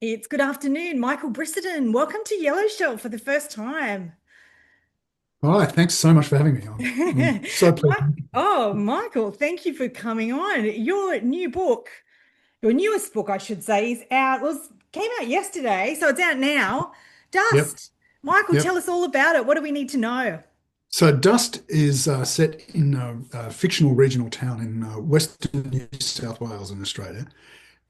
It's good afternoon, Michael Brissenden. Welcome to Yellow Shell for the first time. All right, thanks so much for having me. I'm so pleased. Michael, thank you for coming on. Your new book, your newest book, I should say, is out. Came out yesterday, so it's out now. Yep, Dust. Michael, yep. tell us all about it. What do we need to know? So Dust is set in a fictional regional town in Western New South Wales in Australia.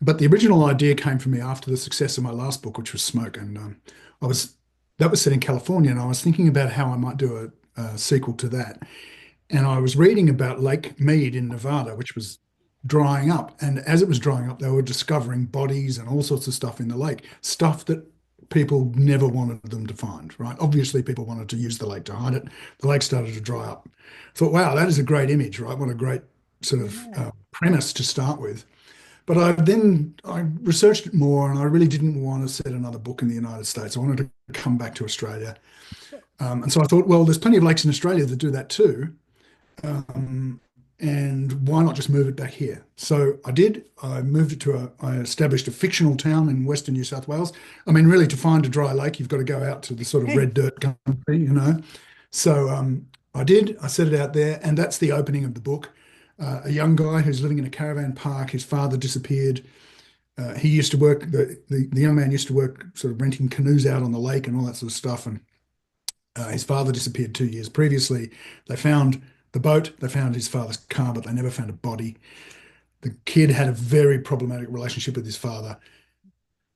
But the original idea came from me after the success of my last book, which was Smoke, and I was that was set in California, and I was thinking about how I might do a sequel to that. And I was reading about Lake Mead in Nevada, which was drying up. And as it was drying up, they were discovering bodies and all sorts of stuff in the lake, stuff that people never wanted them to find, right? Obviously, people wanted to use the lake to hide it. The lake started to dry up. Thought, wow, that is a great image, right? What a great sort of Yeah. premise to start with. But I researched it more, and I really didn't want to set another book in the United States. I wanted to come back to Australia, Sure. and so I thought, well, there's plenty of lakes in Australia that do that too. Um, and why not just move it back here? So I did. I moved it to I established a fictional town in Western New South Wales. I mean, really, to find a dry lake, you've got to go out to the sort of red dirt country. So I did. I set it out there, and that's the opening of the book. A young guy who's living in a caravan park. His father disappeared. He used to work. The young man used to work, sort of renting canoes out on the lake and all that sort of stuff. And his father disappeared 2 years previously. They found the boat, they found his father's car, but they never found a body. The kid had a very problematic relationship with his father.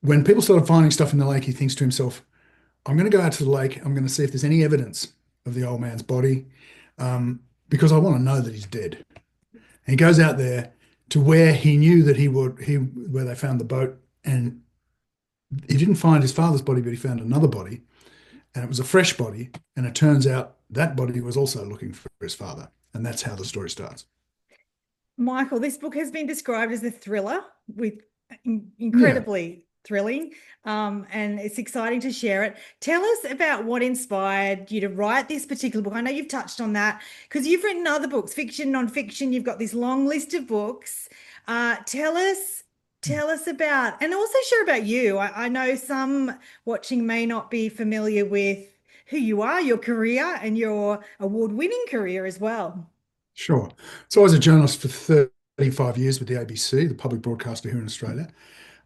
When people started finding stuff in the lake, he thinks to himself, I'm going to go out to the lake. I'm going to see if there's any evidence of the old man's body because I want to know that he's dead. And he goes out there to where he knew that where they found the boat. And he didn't find his father's body, but he found another body. And it was a fresh body. And it turns out that body was also looking for his father. And that's how the story starts. Michael, this book has been described as a thriller with Yeah, incredibly thrilling, and it's exciting to share it. Tell us about what inspired you to write this particular book. I know you've touched on that because you've written other books, fiction, non-fiction. You've got this long list of books. Tell us about, and also share about you. I know some watching may not be familiar with who you are, your career, and your award-winning career as well. sure. So I was a journalist for 35 years with the ABC, the public broadcaster here in Australia.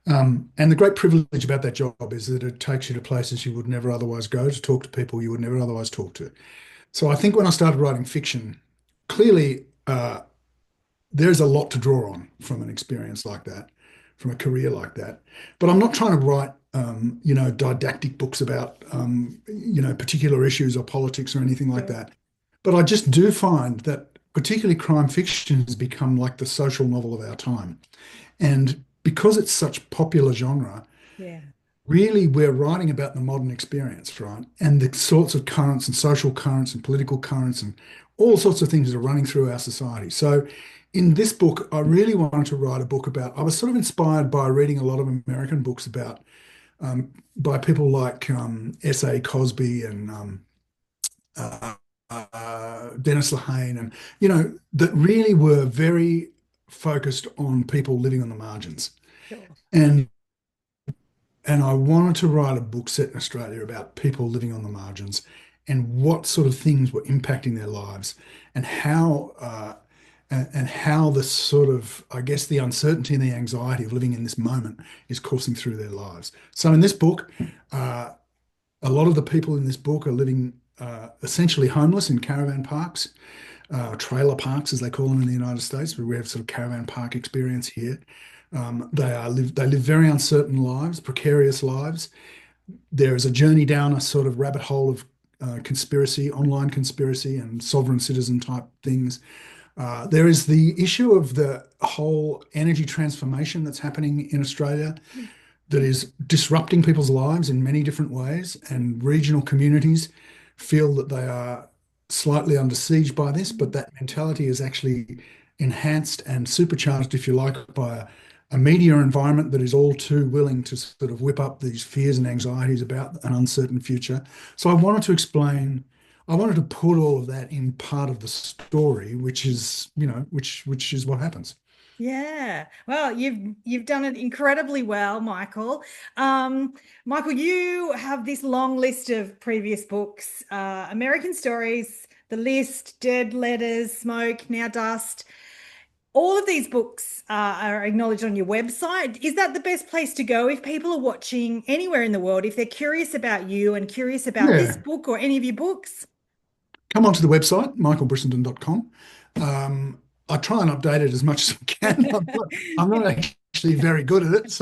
And the great privilege about that job is that it takes you to places you would never otherwise go, to talk to people you would never otherwise talk to. So I think when I started writing fiction, clearly there's a lot to draw on from an experience like that, from a career like that. But I'm not trying to write, didactic books about, particular issues or politics or anything like Sure. that. But I just do find that particularly crime fiction has become like the social novel of our time. And because it's such popular genre, Yeah. really we're writing about the modern experience, right? And the sorts of currents and social currents and political currents and all sorts of things that are running through our society. So in this book, I really wanted to write a book about, I was sort of inspired by reading a lot of American books about, by people like S.A. Cosby and uh, Dennis Lehane, and, that really were very focused on people living on the margins. Sure. And And I wanted to write a book set in Australia about people living on the margins and what sort of things were impacting their lives and how the sort of, I guess, the uncertainty and the anxiety of living in this moment is coursing through their lives. So in this book, uh, a lot of the people in this book are living essentially homeless in caravan parks, trailer parks, as they call them in the United States, where we have sort of caravan park experience here. They live very uncertain lives, precarious lives. There is a journey down a sort of rabbit hole of conspiracy, online conspiracy, and sovereign citizen type things. There is the issue of the whole energy transformation that's happening in Australia that is disrupting people's lives in many different ways, and regional communities feel that they are slightly under siege by this, but that mentality is actually enhanced and supercharged, if you like, by a media environment that is all too willing to sort of whip up these fears and anxieties about an uncertain future. So I wanted to put all of that in part of the story, which is, which is what happens. Yeah. Well, you've done it incredibly well, Michael. Um, Michael, you have this long list of previous books, American Stories, The List, Dead Letters, Smoke, Now Dust. All of these books are acknowledged on your website. Is that the best place to go if people are watching anywhere in the world, if they're curious about you and curious about this Yeah, book or any of your books? come onto the website, michaelbrissenden.com. I try and update it as much as I can. I'm not actually very good at it.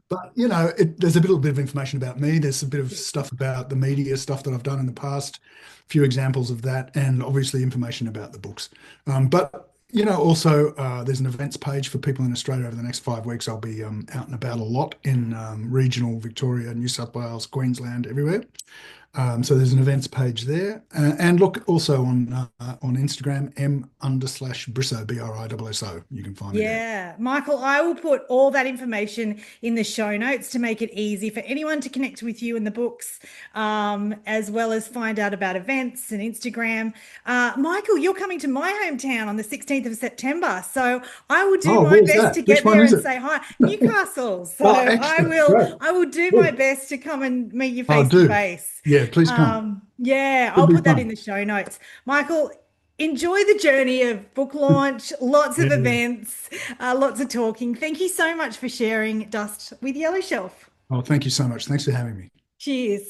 But there's a little bit of information about me. There's a bit of stuff about the media stuff that I've done in the past, a few examples of that, and obviously information about the books. Also there's an events page for people in Australia over the next 5 weeks. I'll be out and about a lot in regional Victoria, New South Wales, Queensland, everywhere. So there's an events page there, and look also on Instagram m_Brisso BRISSO. You can find me there. Yeah, Michael, I will put all that information in the show notes to make it easy for anyone to connect with you in the books, as well as find out about events and Instagram. Michael, you're coming to my hometown on the 16th of September, so I will do Oh, my where's best that? to Which get one there is and it? say hi. Newcastle. So Oh, I excellent. will Great. I will do my Good. best to come and meet you Oh, face to do. face. Yeah, please come. Yeah, It'll I'll be put that in fun. the show notes. Michael, enjoy the journey of book launch, lots of Yeah. events, lots of talking. Thank you so much for sharing Dust with Yellow Shelf. Oh, thank you so much. Thanks for having me. Cheers.